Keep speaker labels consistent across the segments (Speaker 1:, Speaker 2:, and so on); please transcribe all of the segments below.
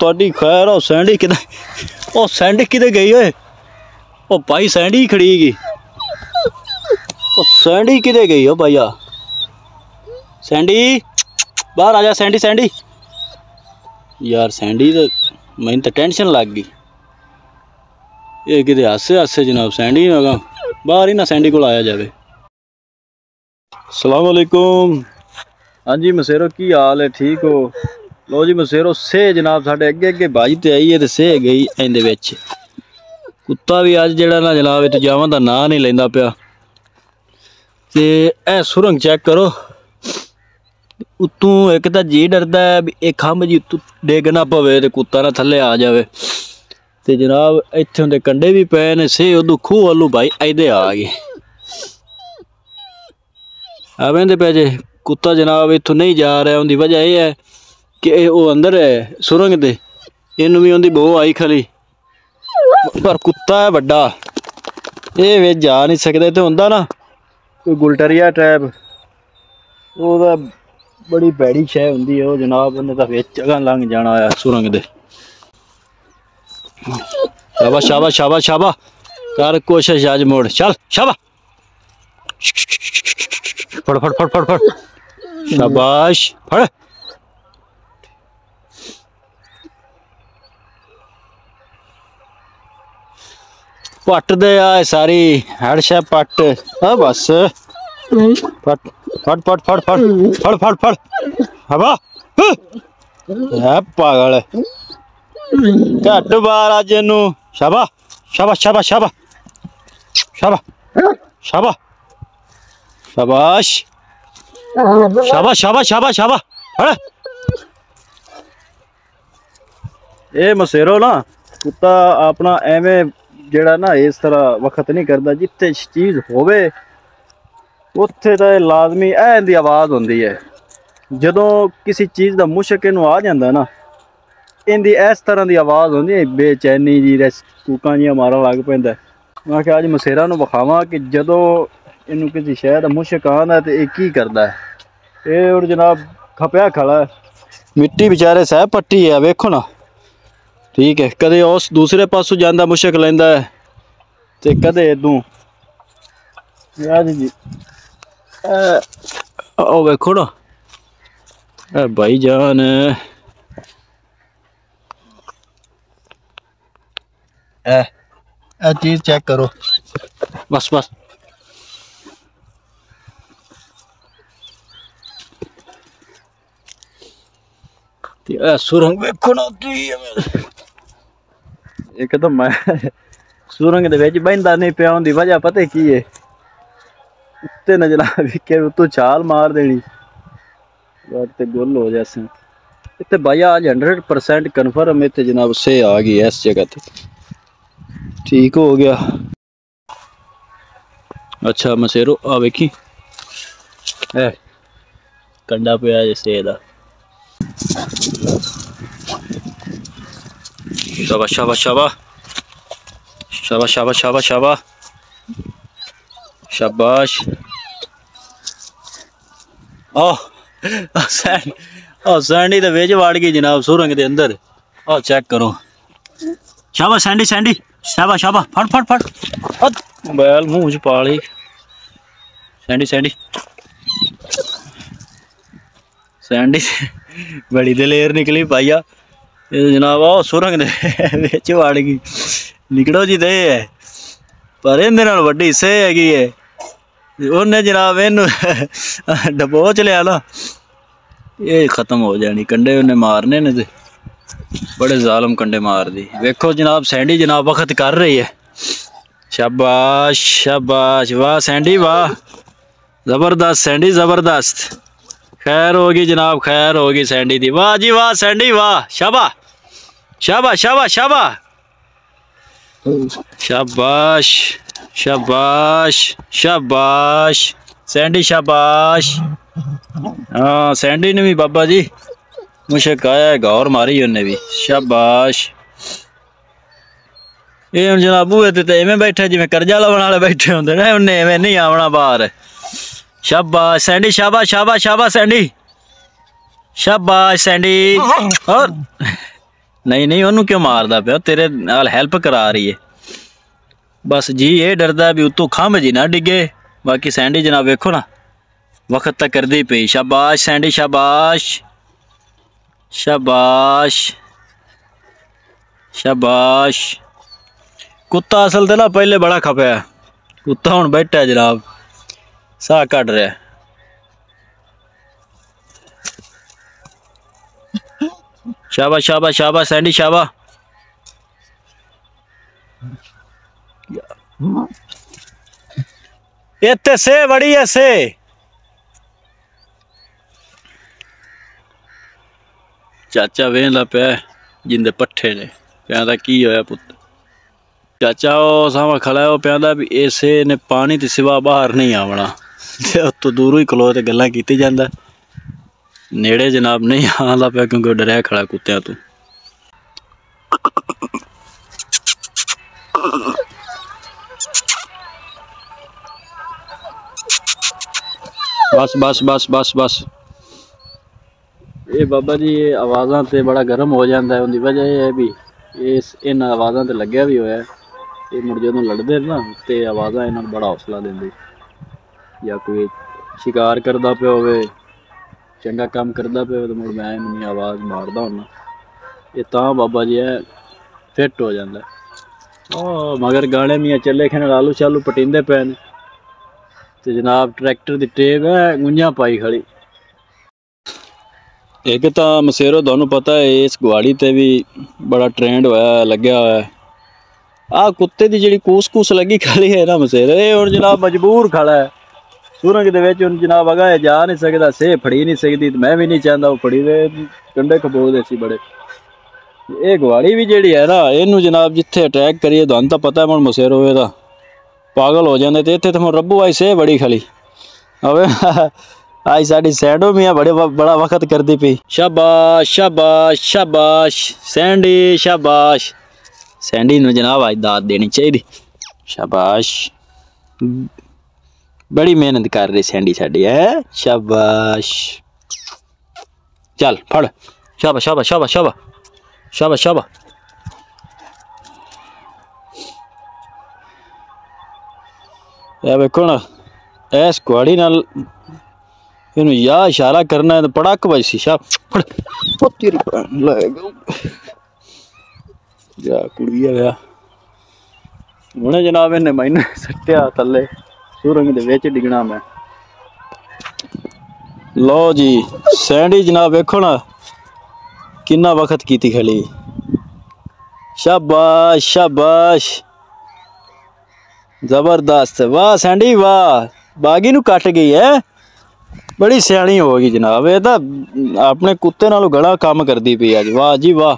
Speaker 1: ਤੁਹਾਡੀ खैर ਉਹ ਸੈਂਡੀ ਕਿਤੇ ਉਹ ਸੈਂਡੀ ਕਿਤੇ ਗਈ ਓਏ ਉਹ ਭਾਈ ਸੈਂਡੀ ਖੜੀ ਗਈ ਉਹ ਸੈਂਡੀ ਕਿਤੇ ਗਈ ਓ ਭਾਈਆ सैंडी बाहर आ जा सैंडी सैंडी यार सैंडी तो मैंने तो टेंशन लग गई ये कि हासे हासे जनाब सैंडी बाहर ही ना सैंडी को आया जाए। अस्सलाम वालेकुम। हाँ जी मसेरो की हाल है ठीक हो? लो जी मसेरो से जनाब साढ़े अगे अगे बाजी तो आई है तो से गई इंदे विच कुत्ता भी अज जड़ा ना जनाब इत्थे जावां दा नां नहीं लैंदा पिया ते ए सुरंग चेक करो उत्तों एक तो जी डरदा है भी एक खंभ जी उत्तों डिग ना पवे ते कुत्ता ना थले आ जाए ते जनाब इत्थे उंदे कंडे भी पे ने से उदू खूह वालू भाई ऐदे आ गए आवेंदे पे जे कुत्ता जनाब इत्थों नहीं जा रहा उनकी वजह यह है कि वो अंदर है सुरंग दे इनू भी उनकी बो आई खली पर कुत्ता है बड़ा ये वे जा नहीं सकता तो होंदा ना कोई गुलटरिया टाइप वो बड़ी भैड़ी शह होंदी है वो जनाब उन्हें तो विच अगां लंघ जाना है सुरंग दे। शाबा शाबा शाबा शाबा कर कोशिश अज मोड़ चल शाबा फड़ फड़ फड़ फड़ फड़ शाबाश फड़ पट दे आ सारी हेड शह पट हाँ बस फट फट फट फट फट फट फट फट हवा है पागल घट बार अज इनू शाबा शाबा शाबा शाबा शाबा शाबा शाबाश शाबा शाबा शाबा शाबा फड़ ये मसेरो ना कुत्ता अपना एवें जेड़ा ना इस तरह वक्त नहीं करता जिथे चीज होवे उत्थे तो लाजमी इहदी आवाज़ होंदी है जदों किसी चीज़ का मुशक इनू आ जाता ना इनकी इस तरह की आवाज़ होंदी है बेचैनी जी कूकां जी मारा लग पैंदा मैं क्या अज मसेरा नूं विखावां कि जदों इनू किसी शह का मुशक आंदा तो यह की करदा है ये और जनाब खपया खड़ा है मिट्टी बेचारे सह पट्टी है वेखो ना ठीक है कदे उस दूसरे पासों जांदा मुशक लैंदा है ते कदे इदों जी ओ वेखो ना भाई जान ए चीज चेक करो बस बस सुरंग वेखो ना एक तो मैं सुरंग दे विच बहिंदा नहीं पिया उनकी वजह पता की है उत्ते न जनाब के उत्तों छाल मार देनी ते गुल हो जैसे इतने भाई आज 100% कन्फर्म इतने जनाब से आ गई इस जगह ते ठीक हो गया। अच्छा मसेरो आ वेखी है कंडा पिया से दा शाबा शाबा शाबा शाबा शाबा शाबा शाबा शाबाश सैंडी तो विच वड़ गई जनाब सुरंग के अंदर आ चेक करो शाबा सैंडी सैंडी शाबा शाबा फट फट फट मोबाइल मुंह च पा ली सैंडी सैंडी सैंडी बड़ी दलेर निकली पाइया जनाब आओ सुरंग दे विच वड़ गई निकलो जी दे पर इहदे नाल वड्डी से हैगी है उन्हें जनाब इनू डबोच लिया ना ये खत्म हो जानी कंडे उन्हें मारने ने ते बड़े जालम कंडे मार दी वेखो जनाब सैंडी जनाब वक्त कर रही है शाबाश शाबाश वाह सैंडी वाह जबरदस्त सैंडी जबरदस्त खैर होगी जनाब खैर होगी सैंडी दी वाह जी वाह सैंडी वाह शाबा शाबा शाबा शाबा शाबाश शाबाश शाबाश सैंडी शाबाश हाँ सैंडी ने भी बाबा जी मुशक आया है गौर मारी उन्हें भी शाबाश ये हम जनाब बूहे ते इवें बैठे जिवें कर्जा लाने वाले बैठे होंदे ना उन्हें इवें नहीं आवना बाहर शाबाश सैंडी शाबाश शाबाश शाबाश सैंडी शाबाश सैंडी और नहीं नहीं ओनू क्यों मारदा पिया, तेरे नाल हेल्प करा रही है। बस जी ये डरदा भी उतों खंभ जी ना डिगे। बाकी सैंडी जनाब वेखो ना वक्त तक करदी पई। शाबाश सैंडी शाबाश शाबाश शाबाश। कुत्ता असल ते ना पहले बड़ा खपया, कुत्ता हुण बैठा है जनाब, साह कट रहा है। शाबाश शाबाश शाबाश सैंडी शाबाश। इत्थे से बड़ी है से। चाचा वेंदा पे जिंदे पट्ठे ने प्यादा की होया पुत। चाचा ओ सामा खड़ा है, प्यादा भी ऐसे ने पानी ते सिवा बाहर नहीं आवना। तो दूरों ही खलो ते गल्लां कीती जांदा, नेड़े जनाब नहीं आंदा पिया क्योंकि डरिया खड़ा कुत्तियां तो। बस बस बस बस बस। ये बाबा जी ये आवाज़ां ते बड़ा गर्म हो जाता है, उनकी वजह यह है भी इस इन आवाज़ां ते लग्या भी होया। ये मुड़ जदों लड़दे ना ते आवाज़ां इन्हां नूं बड़ा हौसला देंदी। या कोई शिकार करदा पिया होवे, चंगा काम करदा पिया तो मुड़ मैं इन्हूं आवाज़ मारदा हुन्ना। ये तां बाबा जी है फिट हो जाता है। मगर गाने मियाँ चले खेने आलू शालू पटींदे पे ने ते जनाब ट्रैक्टर दी टेप है गुंजा पाई खड़ी। एक तो मसेरो तुहानू पता है इस गुआड़ी ते भी बड़ा ट्रेंड होया लग्या होया है। आ कुत्ते दी जिहड़ी कूस कूस लगी खड़ी है ना मसेरे, ये हुण जनाब मजबूर खड़ा है। सुरंग दे विच हुण जनाब अगा जा नहीं सकदा, से फड़ी नहीं सकदी, मैं भी नहीं चाहता वो फड़ी दे, कंडे खबोलदे सी बड़े। ये गुआड़ी भी जिहड़ी है ना इनू जनाब जिथे अटैक करिए तुहानू तो पता है हुण मसेरो एदा पागल हो जाते। इतने तो रब्बू आई से बड़ी खली हवे आई साड़ी सैंडो मियाँ बड़ा वक्त करती पई। शाबाश शाबाश शाबाश सैंडी शाबाश। सैंडी नूं जनाब अज दाद देनी चाहिए। शाबाश बड़ी मेहनत कर रही सैंडी साडी है। शाबाश चल फड़। शाबाश शाबाश शाबाश शाबाश शाबाश शाबाश। वेखो ना इस कुआड़ी नाल इनू या इशारा करना है तो पड़क बजसी। शाबाश तेरी जा कुड़िया गया हुणे जनाब इन्हें मैंने सट्टिया थले सुरंग दे विच डिगना मैं। लो जी सैंडी जनाब वेखो ना किन्ना वक्त कीती खली। शाबाश शाबाश जबरदस्त। वाह सैंडी वाह, बागी नू कट गई है, बड़ी सियाणी हो गई जनाब। ये तो अपने कुत्ते नालों गड़ा काम करती पई अज। वाह जी वाह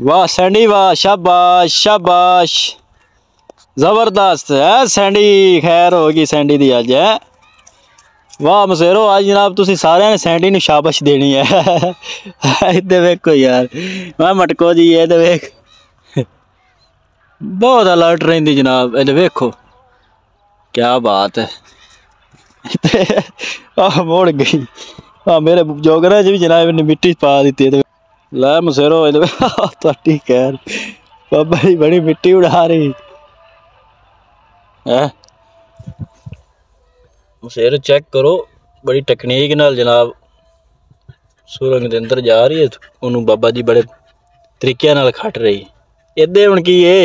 Speaker 1: वाह सैंडी वाह। शाबाश शाबाश जबरदस्त है सैंडी। खैर होगी सैंडी दी अज है। वाह मसेरो आज जनाब तुसी सारे ने सैंडी नू शाबाश देनी है। इधर वेखो यार मैं मटको जी ये तो वेख बहुत अलर्ट रही जनाब। इधर वेखो क्या बात है। मोड़ गई मेरे जोगरा च भी जनाब ने मिट्टी पा दी। लै मसेरो थोड़ी खैर बाबा जी बड़ी मिट्टी उड़ा रही है। मसेरो चेक करो बड़ी टेक्नीक नाल जनाब सुरंग दे अंदर जा रही है। उन्होंने बाबा जी बड़े तरीके नाल खट रही। इदे हुण की है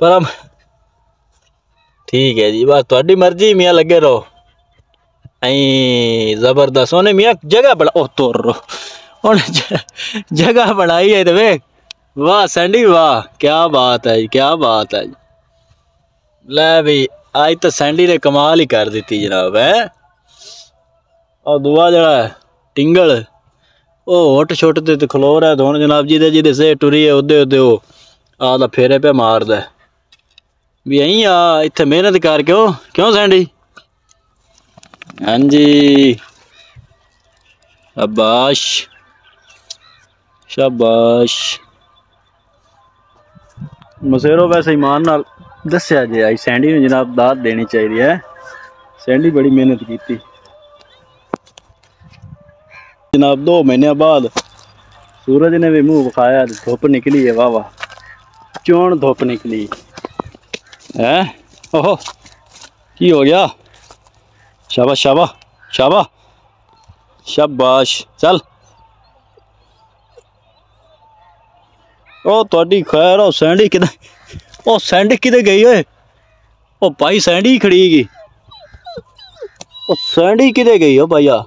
Speaker 1: पर ठीक है जी बस तुहाडी मर्जी मियाँ लगे रहो। जबरदस्त उन्हें मियाँ जगह बड़ा ओ तुर उन्हें जगह बनाई है तो वे। वाह सैंडी वाह क्या बात है क्या बात है। लै भी आज तो सैंडी ने कमाल ही कर दी जनाब है। और दुआ जड़ा टिंगल ओ होट छुट ते खलो रहा तो जनाब जिदे से टुरी है उदे उदे वो आदा फेरे पे मारदा भी यहीं आ इत्थे मेहनत कर। क्यों क्यों सैंडी। हाँ जी शाबाश शाबाश। मसेरो वैसे ईमान नाल दस्या जे आई सैंडी नूं जनाब दाद देनी चाहिए है। सैंडी बड़ी मेहनत की जनाब 2 महीने बाद सूरज ने भी मुंह विखाया, धुप निकली है, वाह वाह, चोण धुप निकली है। ओहो की हो गया? शाबाश शाबाश शाबाश शाबाश, चल। ओ तुहाडी खैर, ओ सैंडी किधे, ओ सैंडी किधे गई ओए? ओ भाई सैंडी खड़ी गई, ओ सैंडी किधे गई हो भैया?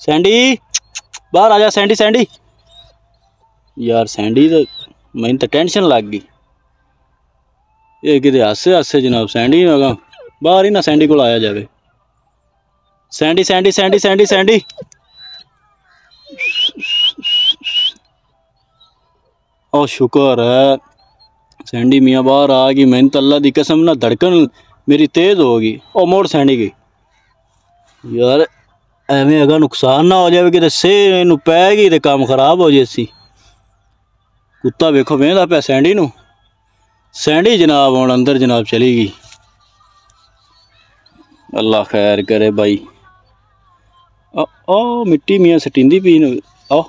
Speaker 1: सैंडी बाहर आ जा, सैंडी सैंडी। यार सैंडी तो मैंने तो टेंशन लग गई, ये किते हासे हासे जनाब सैंडी ना बाहर ही ना सैंडी को आया जाए। Sandy Sandy Sandy Sandy Sandy, ओ शुक्र है सैंडी मियाँ बाहर आ गई। मैंने तो अल्लाह दी कसम ना धड़कन मेरी तेज होगी। ओ मोड़ सैंडी गई यार, एवें अगर नुकसान ना हो जाए कि सेह इनू पै गई तो काम खराब हो जाए। कुत्ता वेखो वेंदा पे सैंडी नू। सैंडी जनाब हुण अंदर जनाब चली गई, अल्लाह खैर करे भाई। ओ मिट्टी मियाँ सटींदी पी न। ओ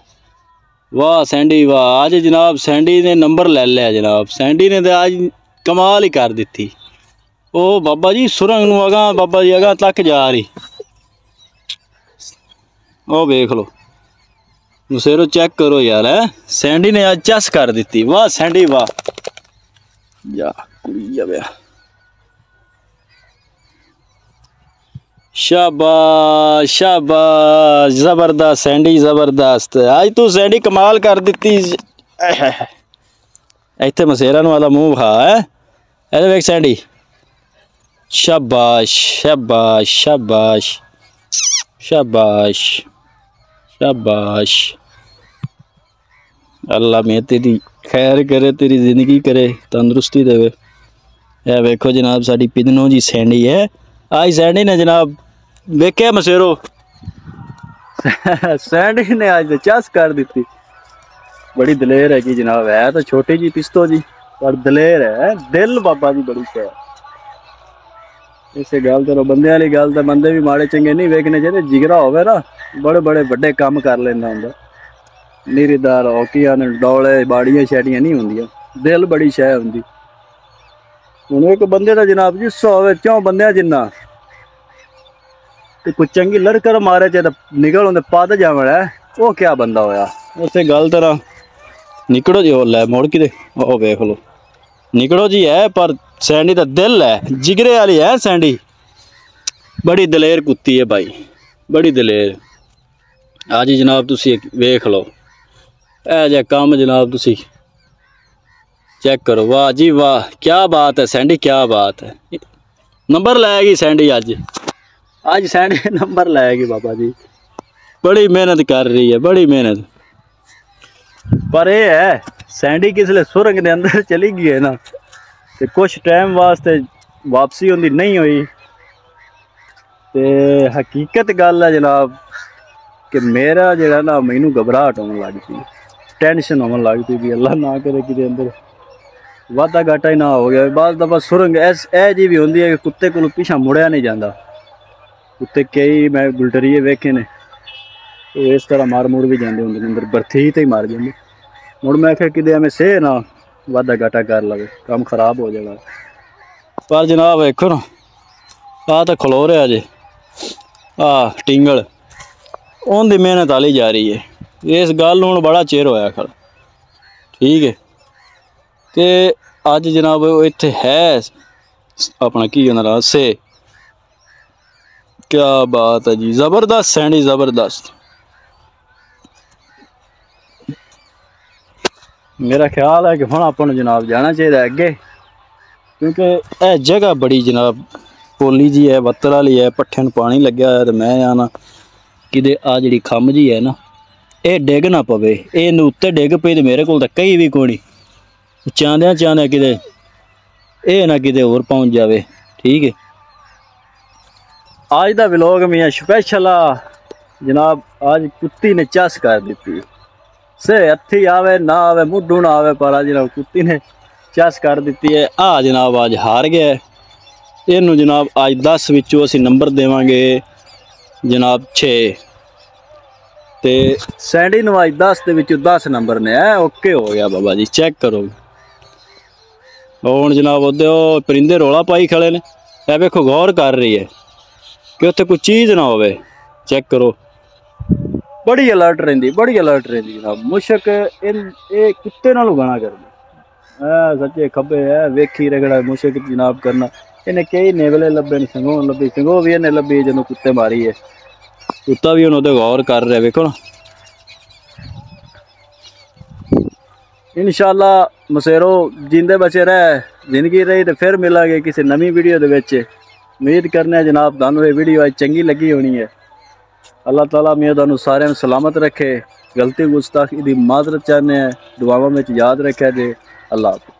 Speaker 1: वाह सैंडी वाह, आज जनाब सैंडी ने नंबर ले लिया जनाब। सैंडी ने तो आज कमाल ही कर दी। ओ बाबा जी सुरंग नू अगां, बाबा जी अगां तक जा रही। ओ वेख लो मुसेरो चेक करो यार, है सैंडी ने आज चस कर दी। वाह सैंडी वाह, जा कुड़िया बया, शाबाश शाबाश, जबरदस्त सैंडी जबरदस्त। आज तू सैंडी कमाल कर दी। इत्थे मसेरा वाला मुंह खा है, ऐसे वेख सैंडी, शाबाश शाबाश शाबाश शाबाश शाबाश। अल्लाह मैं तेरी खैर करे, तेरी जिंदगी करे, तंदुरुस्ती देवे। यह वेखो जनाब साड़ी पिदनो जी सैंडी है। आज सैंडी ने जनाब वेख्या मसेरो, सैंडी ने आज तो चस कर दी। बड़ी दलेर है कि जनाब, है तो छोटी जी पिस्तो जी पर दलेर है। दिल बाबा जी बड़ी शे। इसे गल तो बंदे वाली गल तो बंदे भी माड़े चंगे नहीं वेखने चाहिए, जिगरा होवे ना बड़े बड़े बड़े काम कर लेंदा हुंदा। नीरीदार हॉकिया ने डौले बाड़ियां शैड़ियां नहीं होंदियां, दिल बड़ी शै हुंदी। हुण एक बंदे दा जनाब जिस्सा होवे क्यों बंदियां जिन्ना, ते कोई चंगी लड़कर मारे चे निकल होंदे पद जावण है, वो क्या बंदा होया। उसे गल तरह निकड़ो जी, लै मुड़ कि ओ वेख लो निकड़ो जी है, पर सैंडी दा दिल है, जिगरे वाली है सैंडी। बड़ी दलेर कुत्ती है भाई, बड़ी दलेर। आज जनाब तुसी वेख लो ऐ जे काम जनाब, तुसी चेक करो। वाह जी वाह, क्या बात है सैंडी, क्या बात है। नंबर लाएगी सैंडी आज, आज सैंडी नंबर लाएगी बाबा जी। बड़ी मेहनत कर रही है, बड़ी मेहनत। पर यह है सैंडी किसले सुरंग के अंदर चली गई है ना, तो कुछ टाइम वास्ते वापसी उनकी नहीं हुई। तो हकीकत गल है जनाब कि मेरा जरा ना मैनू घबराहट होने लग पी, टेंशन होने लग पी भी अल्लाह ना करे कि अंदर वाधा घाटा ही ना हो गया। बाद दफा सुरंग ऐ जी भी होंगी है कि कुत्ते को पिछा मुड़िया नहीं जाता। कुत्ते कई मैं गुलटरिए वेखे ने तो इस तरह मार मुड़ भी जाते होंगे अंदर, बरथी तो ही मार जाते। मुड़ मैं आखिर कि हमें सेह ना वाधा घाटा कर लवे, काम खराब हो जाएगा। पर जनाब देखो ना आ तो खलो रहा जे, आ टिंगल उनकी मेहनत आली जा रही है। इस गल हूँ बड़ा चिर होया खड़ा, ठीक है। तो अज जनाब इत्थे है अपना की होना से, क्या बात है जी, जबरदस्त सैंडी जबरदस्त। मेरा ख्याल है कि हम अपन जनाब जाना चाहिए अगे, क्योंकि यह जगह बड़ी जनाब पोली जी है, बत्तर वाली है, पट्ठे में पानी लग्या है। तो मैं आना कि आ जी खम्भ जी है ना, ये डिग ना पवे, ये उत्ते डिग पे तो मेरे को कई भी कोई चांद्या चांद्या कि ना कि होर पहुँच जाए, ठीक है। आज का व्लॉग मैं स्पैशल आ जनाब, आज कुत्ती ने चस कर दी। से हथी आवे ना आवे, मुढ़ू ना आवे, पर जनाब कुत्ती ने चस कर दी है। आ जनाब आज हार गया, इनू जनाब आज 10 विचों असी नंबर देवांगे जनाब 6। ਤੇ ਸੈਂਡੀ ਨਵਾਜ਼ 10 ਦੇ ਵਿੱਚੋਂ 10 ਨੰਬਰ ਨੇ ਐ ਓਕੇ ਹੋ ਗਿਆ ਬਾਬਾ ਜੀ ਚੈੱਕ ਕਰੋ। ਹੁਣ ਜਨਾਬ ਉਹ ਪਰਿੰਦੇ ਰੌਲਾ ਪਾਈ ਖੜੇ ਨੇ ਇਹ ਵੇਖੋ ਗੌਰ ਕਰ ਰਹੀ ਹੈ ਕਿ ਉੱਥੇ ਕੋਈ ਚੀਜ਼ ਨਾ ਹੋਵੇ ਚੈੱਕ ਕਰੋ। बड़ी अलर्ट रही जनाब मुशक ये कुत्ते नालों गाना करना सच्चे खब्बे है वेखी रगड़ा मुशक जनाब करना इन्हें कई नेवले लब्बे संगो भी इन्हें लब्बी जो कुत्ते मारी है कुत्ता भी उन्होंने गौर कर रहा वेखो ना। इंशाअल्लाह मसेरो जिंदे बचे रह जिंदगी रही तो फिर मिलांगे किसी नवी वीडियो दे विच। उम्मीद करने जनाब तुहानू ये वीडियो आज चंगी लगी होनी है। अल्लाह ताला मैं तुहानू सारे सलामत रखे गलती गुस्ताखी दी माजरत चाहने दुआवां में याद रखे जे। अल्लाह हाफिज़।